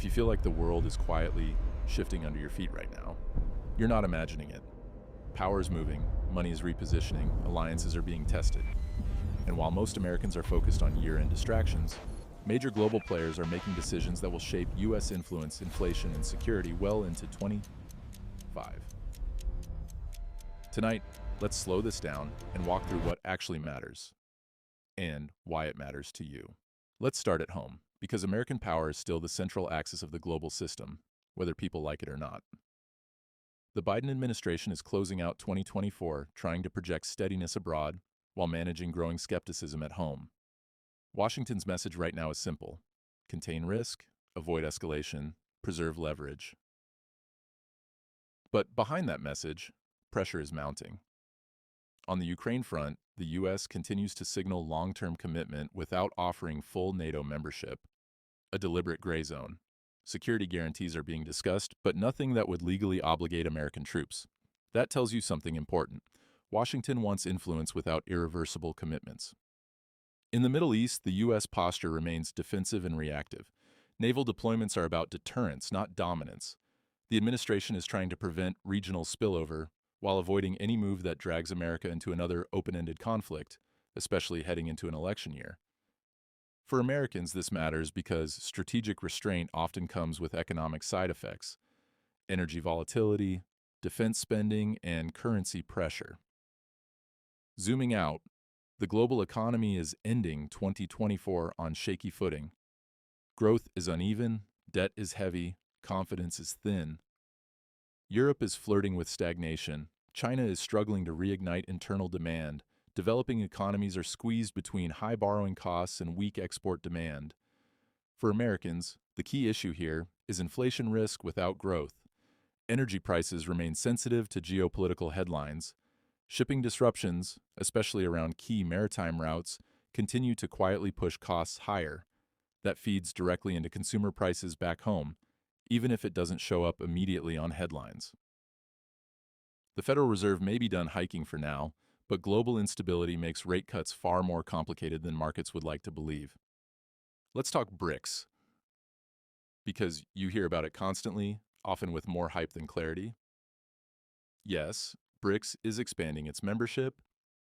If you feel like the world is quietly shifting under your feet right now, you're not imagining it. Power is moving, money is repositioning, alliances are being tested. And while most Americans are focused on year-end distractions, major global players are making decisions that will shape U.S. influence, inflation, and security well into 2025. Tonight, let's slow this down and walk through what actually matters and why it matters to you. Let's start at home, because American power is still the central axis of the global system, whether people like it or not. The Biden administration is closing out 2024 trying to project steadiness abroad while managing growing skepticism at home. Washington's message right now is simple: contain risk, avoid escalation, preserve leverage. But behind that message, pressure is mounting. On the Ukraine front, the U.S. continues to signal long-term commitment without offering full NATO membership, a deliberate gray zone. Security guarantees are being discussed, but nothing that would legally obligate American troops. That tells you something important. Washington wants influence without irreversible commitments. In the Middle East, the U.S. posture remains defensive and reactive. Naval deployments are about deterrence, not dominance. The administration is trying to prevent regional spillover while avoiding any move that drags America into another open-ended conflict, especially heading into an election year. For Americans, this matters because strategic restraint often comes with economic side effects: energy volatility, defense spending, and currency pressure. Zooming out, the global economy is ending 2024 on shaky footing. Growth is uneven, debt is heavy, confidence is thin. Europe is flirting with stagnation. China is struggling to reignite internal demand. Developing economies are squeezed between high borrowing costs and weak export demand. For Americans, the key issue here is inflation risk without growth. Energy prices remain sensitive to geopolitical headlines. Shipping disruptions, especially around key maritime routes, continue to quietly push costs higher. That feeds directly into consumer prices back home, even if it doesn't show up immediately on headlines. The Federal Reserve may be done hiking for now, but global instability makes rate cuts far more complicated than markets would like to believe. Let's talk BRICS, because you hear about it constantly, often with more hype than clarity. Yes, BRICS is expanding its membership.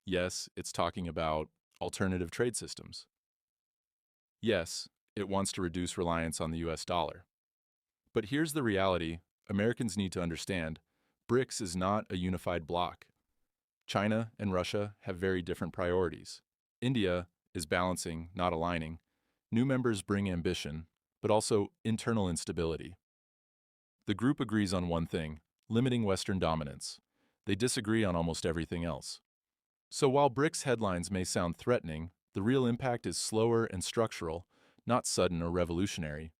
Yes, it's talking about alternative trade systems. Yes, it wants to reduce reliance on the US dollar. But here's the reality Americans need to understand: BRICS is not a unified bloc. China and Russia have very different priorities. India is balancing, not aligning. New members bring ambition, but also internal instability. The group agrees on one thing: limiting Western dominance. They disagree on almost everything else. So while BRICS headlines may sound threatening, the real impact is slower and structural, not sudden or revolutionary.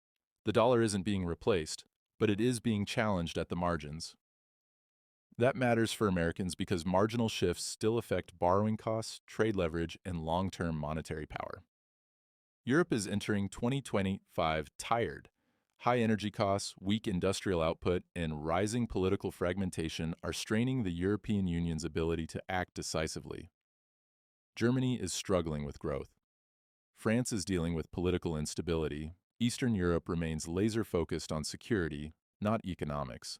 The dollar isn't being replaced, but it is being challenged at the margins. That matters for Americans because marginal shifts still affect borrowing costs, trade leverage, and long-term monetary power. Europe is entering 2025 tired. High energy costs, weak industrial output, and rising political fragmentation are straining the European Union's ability to act decisively. Germany is struggling with growth. France is dealing with political instability. Eastern Europe remains laser-focused on security, not economics.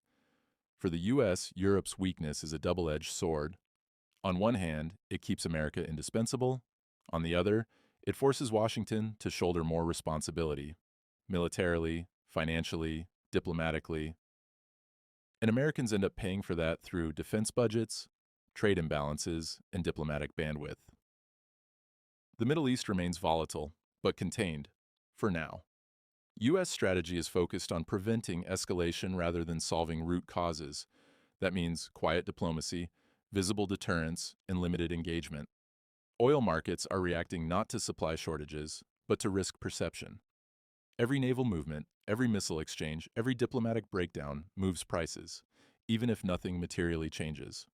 For the U.S., Europe's weakness is a double-edged sword. On one hand, it keeps America indispensable. On the other, it forces Washington to shoulder more responsibility, militarily, financially, diplomatically. And Americans end up paying for that through defense budgets, trade imbalances, and diplomatic bandwidth. The Middle East remains volatile, but contained, for now. U.S. strategy is focused on preventing escalation rather than solving root causes. That means quiet diplomacy, visible deterrence, and limited engagement. Oil markets are reacting not to supply shortages, but to risk perception. Every naval movement, every missile exchange, every diplomatic breakdown moves prices, even if nothing materially changes.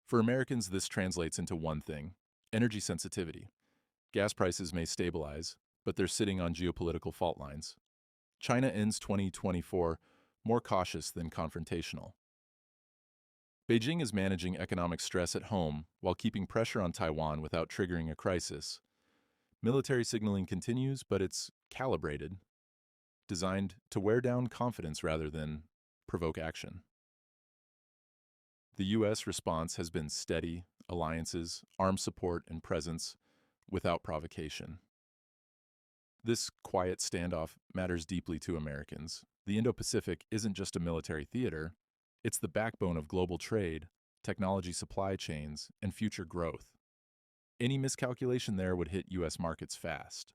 For Americans, this translates into one thing: energy sensitivity. Gas prices may stabilize, but they're sitting on geopolitical fault lines. China ends 2024 more cautious than confrontational. Beijing is managing economic stress at home while keeping pressure on Taiwan without triggering a crisis. Military signaling continues, but it's calibrated. designed to wear down confidence rather than provoke action. The U.S. response has been steady alliances, armed support, and presence without provocation. This quiet standoff matters deeply to Americans. The Indo-Pacific isn't just a military theater, it's the backbone of global trade, technology supply chains, and future growth. Any miscalculation there would hit U.S. markets fast.